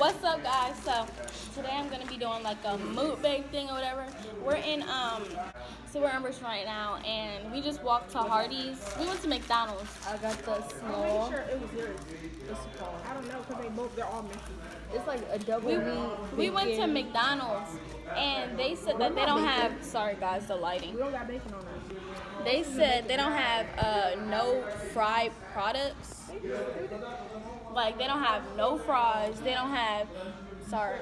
What's up, guys? So today I'm gonna be doing like a mukbang thing or whatever. We're in we're in Richmond right now, and we just walked to Hardee's. We went to McDonald's. I got the small. I'm pretty sure it was yours. I don't know because they're all messy. It's like a double meat. We went to McDonald's, and they said that they don't have. Sorry, guys, the lighting. We don't got bacon on us. They said they don't have no fried products. Like they don't have no fries. They don't have. Sorry.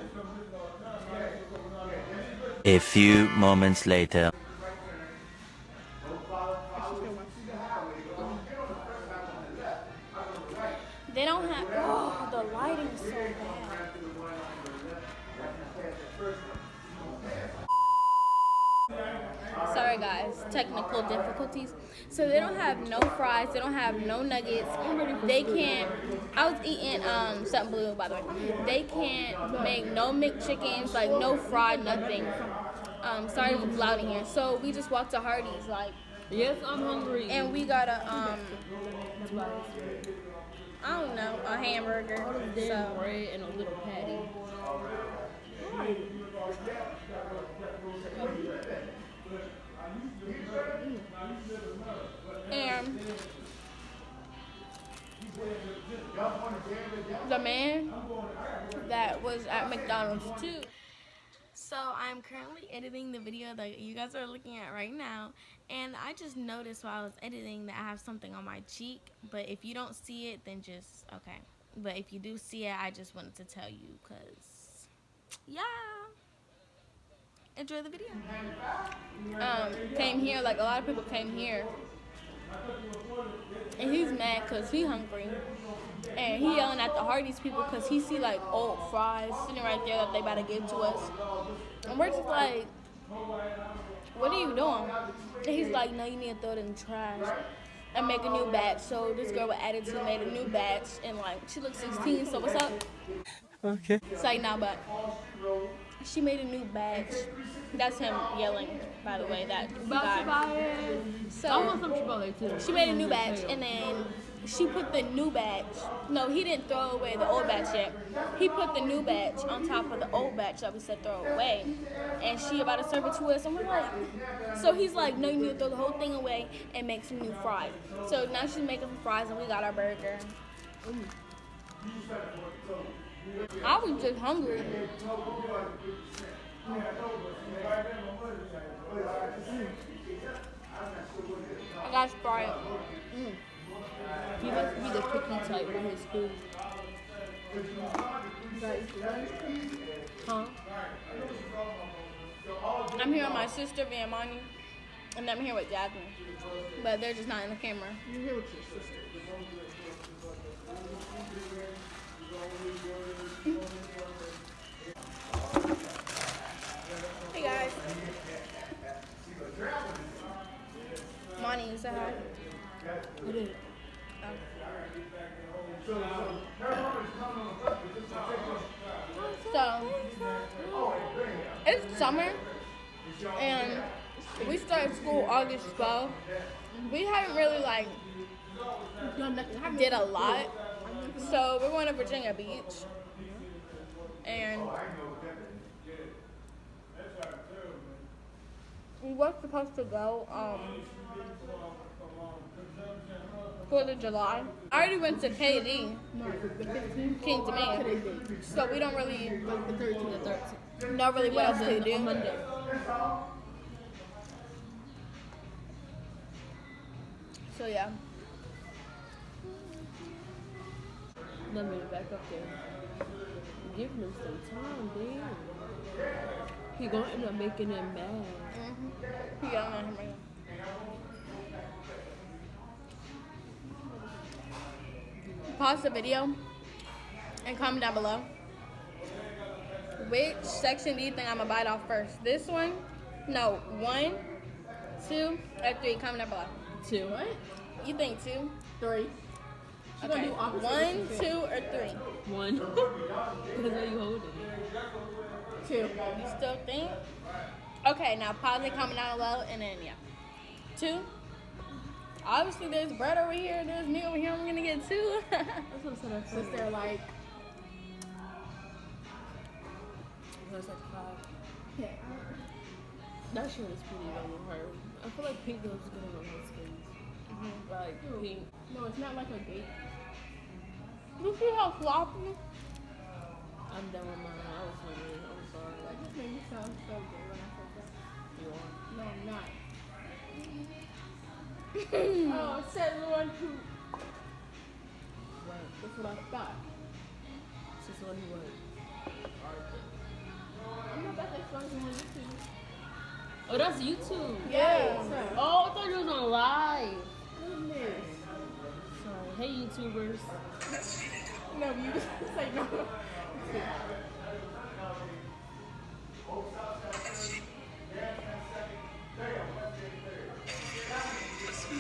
A few moments later. They don't have. Oh, the lighting's so bad. Sorry, guys. Technical difficulties. So they don't have no fries. They don't have no nuggets. They can't. I was eating something blue, by the way. They can't make no McChickens, like no fried nothing. Sorry if it's loud in here. So we just walked to Hardee's, like. Yes, I'm hungry. And we got a I don't know, a hamburger. Damn bread and a little patty. And the man that was at McDonald's too. So I'm currently editing the video that you guys are looking at right now, and I just noticed while I was editing that I have something on my cheek, but if you don't see it, then just okay. But if you do see it, I just wanted to tell you, because yeah, enjoy the video. Came here, like a lot of people came here, and he's mad because he's hungry. And he yelling at the Hardee's people because he see like old fries sitting right there that they about to give to us. And we're just like, what are you doing? And he's like, no, you need to throw it in the trash and make a new batch. So this girl with attitude made a new batch, and like she looks 16, so what's up? Okay. It's like, nah, but she made a new batch. That's him yelling, by the way, that guy. So I want some Chipotle too. she made a new batch, and then she put the new batch. No, he didn't throw away the old batch yet. He put the new batch on top of the old batch that we said throw away. And she about to serve it to us, and we're like, so he's like, no, you need to throw the whole thing away and make some new fries. So now she's making some fries, and we got our burger. I was just hungry. I got Sprite. He must be the picky type with his food. Huh? I'm here with my sister, Viamani, and I'm here with Jasmine. But they're just not in the camera. You're here with your sister. Hey guys. Monty, you say hi? I did. So, it's summer, and we started school August 12th. We haven't really, like, did a lot. So, we're going to Virginia Beach. And we were supposed to go, 4th of July. I already went to KD. No, the 15th. King to me. Today's date. So we don't really Like the 13th. know really what else to do. On Monday. So yeah. Let me back up there. Give him some time, damn. He gonna end up making them mad. He got on him right now. Pause the video and comment down below. Which section do you think I'm gonna bite off first? This one? No, 1, 2, or 3. Comment down below. 2. What? You think 2? 3. Okay. 1, 2, or 3? 1. Because how you holding? 2. You still think? Okay, now pause and comment down below, and then yeah. 2? Obviously, there's bread over here. There's meat over here. I'm gonna get 2. That's what I said. Since they're like That's like 5. Yeah. That shit is pretty on her. I feel like pink looks good on her skin. Like pink. No, it's not like a date. You see how floppy? I'm done with mine. I was hungry. I'm sorry. That just made me sound so good when I said that. You are. No, I'm not. Oh, it said the one who. What? That's what I thought. She's the one who was. I'm not that strong on YouTube. Oh, that's YouTube. Yeah. Oh, I thought you was on live. Goodness. Sorry. Hey, YouTubers. No, you say no.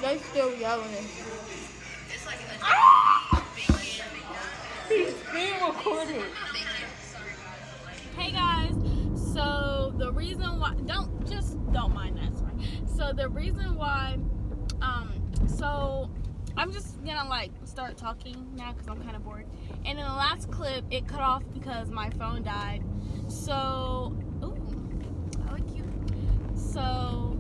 They still yelling. He's being recorded. Hey guys, so the reason why don't mind that, sorry. So the reason why so I'm just gonna like start talking now because I'm kind of bored. And in the last clip it cut off because my phone died. So I like you. So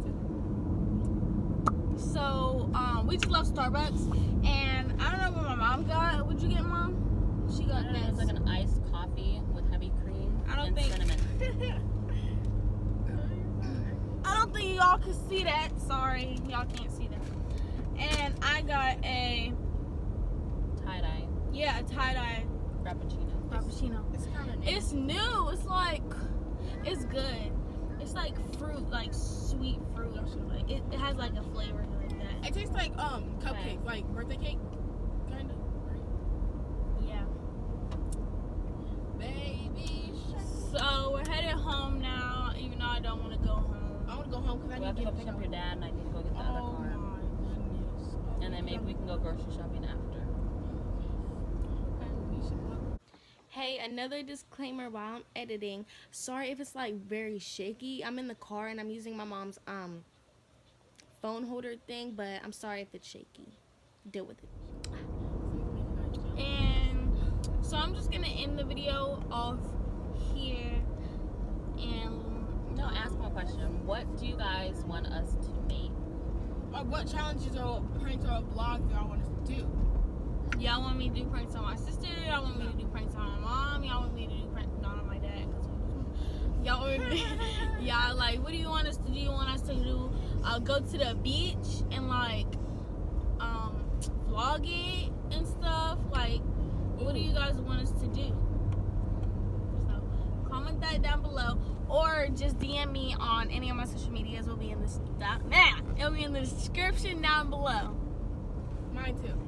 we just left Starbucks and I don't know what my mom got. What'd you get, Mom? She got this. It's like an iced coffee with heavy cream and cinnamon. I don't think y'all can see that. Sorry, y'all can't see that. And I got a Tie-dye. Yeah, a tie-dye Frappuccino. It's kind of It's new. It's like, it's good. It's like fruit, like sweet fruit or something. Like it has like a flavor like that. It tastes like cupcake, like birthday cake, kind of. Right? Yeah. Baby. So we're headed home now, even though I don't want to go home. I want to go home because I We need have to to go get pick up your dad and I need to go get the other Oh car. my goodness. And then maybe we can go grocery shopping after. Hey, another disclaimer while I'm editing. Sorry if it's like very shaky. I'm in the car and I'm using my mom's phone holder thing, but I'm sorry if it's shaky. Deal with it. And so I'm just gonna end the video off here. And No, ask my question. What do you guys want us to make? What challenges or pranks or vlogs y'all want us to do? y'all want me to do pranks on my sister? Y'all want me to do pranks on my mom? Y'all want me to do pranks not on my dad? Y'all want me to, y'all like, what do you want us to do? You want us to do go to the beach and like vlog it and stuff? Like, what do you guys want us to do? So comment that down below, or just DM me on any of my social medias. Will be in this it'll be in the description down below. Mine too.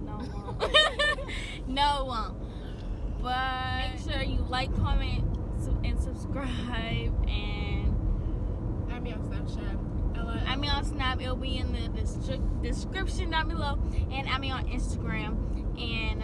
No, it won't. No, it won't. But make sure you like, comment, and subscribe. And Add me on Snapchat. add me on Snap. It'll be in the description down below. And add me on Instagram. And